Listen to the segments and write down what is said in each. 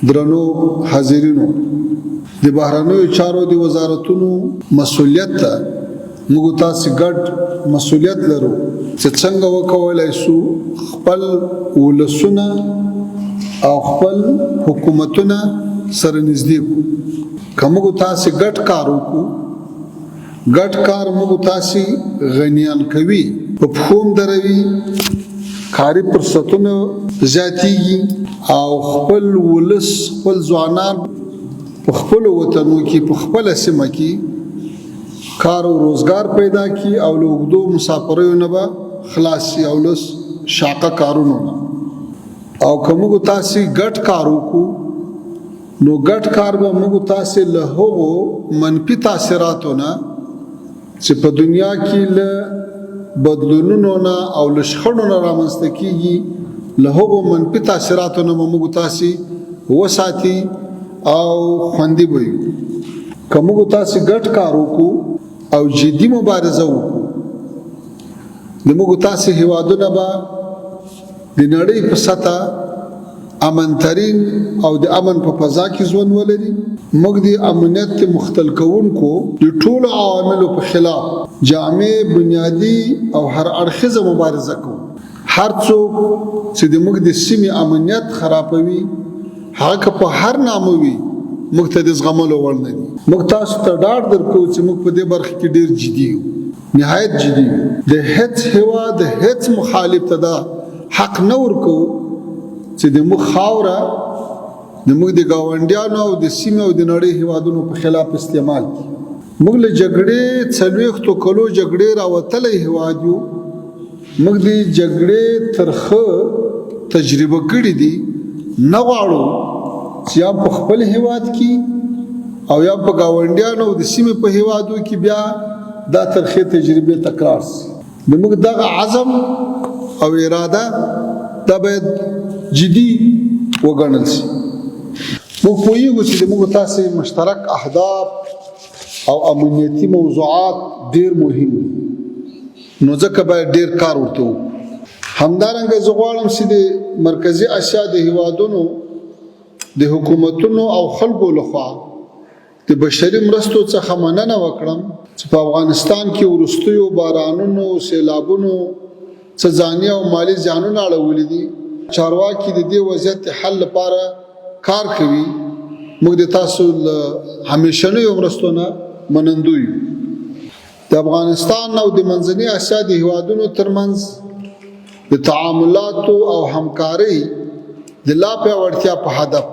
درنو حاضرینو د بهرنیو چارو د وزارتونو مسؤلیت ته موږ تاسو ګډ مسؤلیت لرو چې څنګه وکولای شو خپل ولسونه او خپل حکومتونه سره نږدې کو کومو تاسو ګډ کار وکړو ګډ کار موږ تاسو غنیان کوي په فهم دروي کاری فرصتونه زیاتېږي او خپل ولس خپل ځوانان په خپل وطنو کې په خپل سیمه کې کار او روزګار پیدا کی او لوګدو مسافرونو به خلاصي او لس شاقه کارونه او کومو تاسو ګډ کار وکړو نو ګډ کار به موږ تاسو له هغو منفي تاثیراتونه چې په دنیا کې له بدلونونو نه او له شخړو نه رامنځته کیږي له هغو منفي تاثیراتونه موږ تاسو وساتي او خوندي وي کومو تاسو ګډ کار وکړو او جدي مبارزه وکړو د موږ تاسو هیوادونه به د نړۍ په سطح امن ترين او د امن په فضا کې ژوند ولري موږ د امنیت مختل کوونکو د ټولو عواملو په خلاف جامع بنیادی او هر اړخیزه مبارزه کوو هر څوک چې د موږ د سیمې امنیت خرابوي هغه په هر نامه وي موږ ته د زغملو وړ نه دي موږ تاسو ته ډاډ درکو چې موږ په دې برخه کې ډیر جدي یو نهایت جدي د هیڅ هوا د هیڅ مخالف ته دا حق نه ورکو چې د مخ خاوره د موږ د گاونډیانو او د سیمې او د نړۍ هیوادونو په خلاف استعمال کی موږ له جګړې څلويختو کلو جګړې راوتلې هیواد یو موږ د جګړې ترخه تجربه کړې دي نه غواړو چې یا په خپل هیواد کې او یا په گاونډیانو او د سیمې په هیوادو کې بیا دا ترخه تجربه تکرار شي موږ دغه عزم او اراده دا باید جدي وګڼل شي موږ پوهیږو چې موږ تاسو مشترک اهداف او امنیتي موضوعات ډیر مهم دي نو ځکه باید ډیر کار ورته همدارنګه زه غواړم چې د مرکزی اسیا د هیوادونو د حکومتونو او خلکو لخوا د بشري مرستو څخه مننه وکړم چې په افغانستان کې ورستیو بارانونو سیلابونو څه ځاني او مالی ځانونه اړولې دي چارواکي د دې وضعیت حل لپاره کار کوي موږ د تاسو همیشنه یو مرستونه منندوی د افغانستان او د منځنۍ اسیا د هیوادونو ترمنځ د تعاملات او همکاري د لا پیاوړتیا په هدف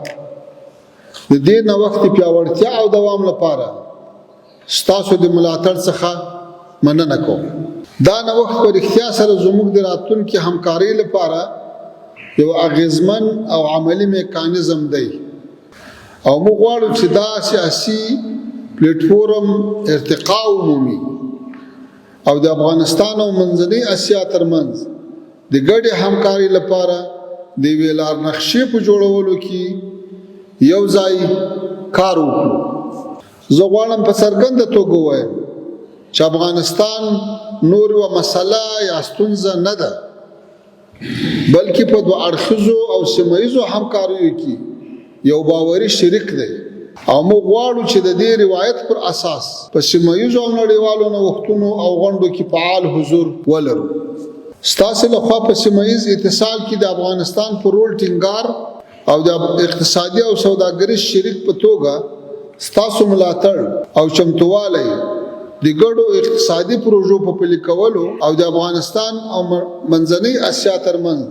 د دې نو وخت پیاوړتیا او دوام لپاره ستاسو د ملاتړ څخه مننه کوم دا نو وخت پر اختیار سره زموږ د راتلونکو همکاري لپاره یو اغیزمن او عملی میکانیزم دی او موږ غواړو چې دا سیاسي پلیټفارم ارتقا ومومي او د افغانستان او منځنۍ اسیا ترمنځ د ګډې همکاري لپاره د ویلار نقشې په جوړولو کې یو ځای کار وکړو زه غواړم په څرګنده توګه وایم چې افغانستان نور یو مسله یا ستونزه نه ده بلکې په دوه اړخیزو او سیمایزو همکاریو کې یو باوري شریک دی او موږ غواړو چې د دې روایت پر اساس په سیمایزو او نړیوالو نوښتونو او غونډو کې فعال حضور ولرو ستاسو له خوا په سیمایز اتصال کې د افغانستان پر رول ټینګار او د اقتصادي او سوداګریز شریک په توګه ستاسو ملاتړ او چمتووالی د ګډو اقتصادي پروژو په پلي کولو او د افغانستان او منځنۍ اسیا ترمنځ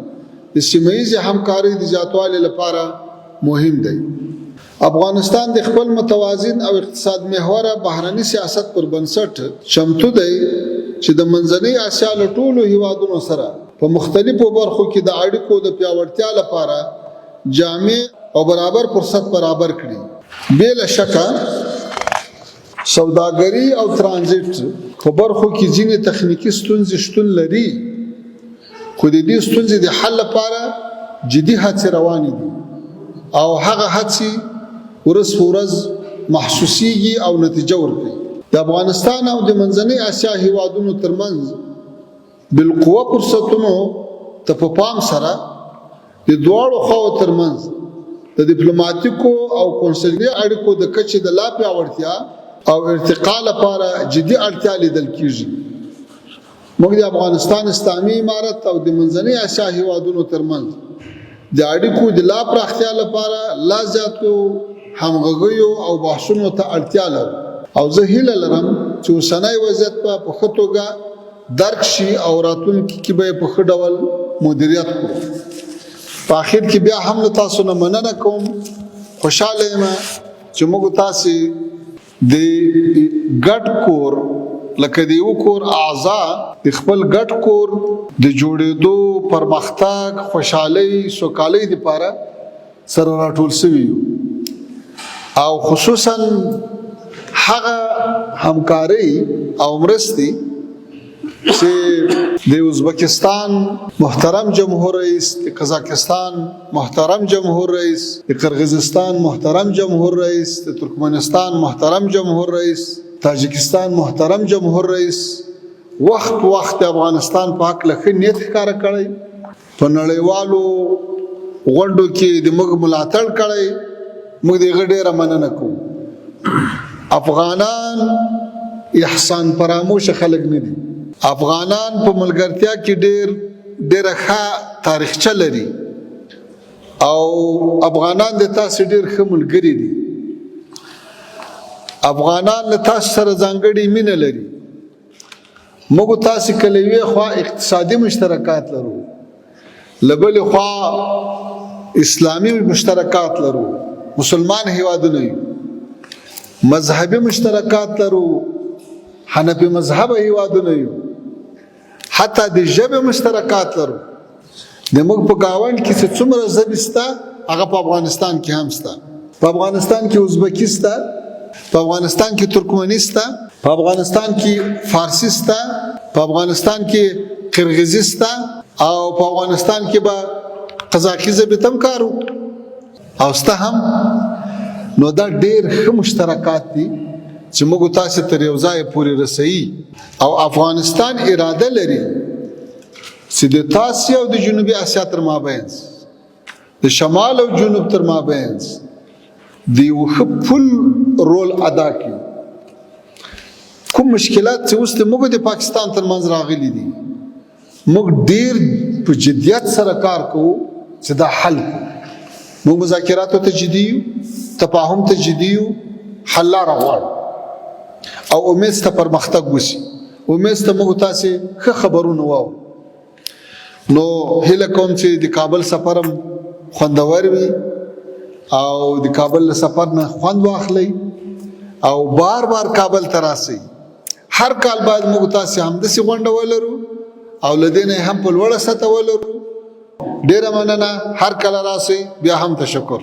د سیمایي همکارۍ د زیاتوالي لپاره مهم دی افغانستان د خپل متوازن او اقتصاد محوره بهرني سیاست پر بنسټ چمتو دی چې د منځنۍ اسیا له ټولو هیوادونو سره په مختلفو برخو کې د اړیکو د پیاوړتیا لپاره جامع او برابر فرصت برابر کړي بلا شکه سوداګری او ترانزیت په برخو کې ځینې تخنیکی ستونزې شتون لري خو د دې ستونزې د حل لپاره جدي هڅې روانې دي او هغه هڅې ورځ محسوسيږي او نتیجه ورکوي د افغانستان او د منځنۍ اسیا هیوادونو ترمنځ بالقوه فرصتونو ته په پام سره د دواړو خواو ترمنځ د ډیپلوماټیکو او کونسلري اړیکو د کچې د لا پیاوړتیا او ارتقا لپاره جدي اړتیا لیدل کیږي. موږ د افغانستان اسلامي امارت او د منځنۍ اسیا هیوادونو ترمنځ د اړیکو د لا پراختیا لپاره لا زیاتو همغږیو او بحثونو ته اړتیا لرو او زه هیله لرم چې اوسنی وضعیت په ښه توګه درک شي او راتلونکي کې به یې په ښه ډول مدیریت کړو. په آخر کې بیا هم له تاسو نه مننه کوم. خوشحاله یم چې موږ تاسې د ګډ کور لکه د یو کور اعضا د خپل ګډ کور د جوړېدو پرمختګ خوشحالۍ سوکالۍ دپاره سره راټول سوي یو او خصوصا هغه همکارۍ او مرستې چې د ازبکستان محترم جمهور رئیس، د قزاقستان محترم جمهور رئیس، د قرغیزستان محترم جمهور رئیس، د ترکمنستان محترم جمهور رئیس، تاجکستان محترم جمهور رئیس وخت د افغانستان په حق له ښه نیت ښکاره کړی، په نړیوالو غونډو کې د موږ ملاتړ کړی. موږ د هغه ډېره مننه کوو. افغانان احسان فراموش خلک نه دي. افغانان په ملګرتیا کې ډېره ښه تاریخچه لري او افغانان د تاسې ډېر ښه ملګري دي. افغانان له تاسو سره ځانګړې مینه لري. موږ تاسې کله یوې خوا اقتصادي مشترکات لرو، له بلې خوا اسلامي مشترکات لرو، مسلمان هیوادونه یو، مذهبي مشترکات لرو، حنفي مذهب هیوادونه یو، حتی د ژبې مشترکات لرو. د موږ په ګاونډ کې چې څومره ژبې شته هغه په افغانستان کې هم شته. په افغانستان کې ازبکي شته، په افغانستان کې ترکمني شته، په افغانستان کې فارسی شته، په افغانستان کې قرغیزي شته او په افغانستان کې به قزاقي ژبې ته هم کارو او شته هم. نو دا ډېر ښه مشترکات دي چې موږ تاسې تر یو ځایه پورې رسوي او افغانستان اراده لري چې د تاسې او د جنوبي اسیا تر مابینځ، د شمال او جنوب تر مابینځ د یو ښه پل رول ادا کړي. کوم مشکلات چې اوس د موږ د پاکستان ترمنځ راغلي دي موږ ډېر په جدیت سره کار کوو چې دا حل کړو. موږ مذاکراتو ته جدي یو، تفاهم ته جدي یو، حل لاره غواړو او امید ته پرمختګ وشي. امید ته موږ تاسې ښه خبرونه واورو. نو هیله کوم چې د کابل سفر هم خوندور وي او د کابل له سفر نه خوند واخلئ او بار کابل ته راسئ. هر کال باید موږ تاسې همداسې غونډه ولرو او له دې نه هم په لوړه سطحه ولرو. ډېره مننه. هر کله راسئ. بیا هم تشکر.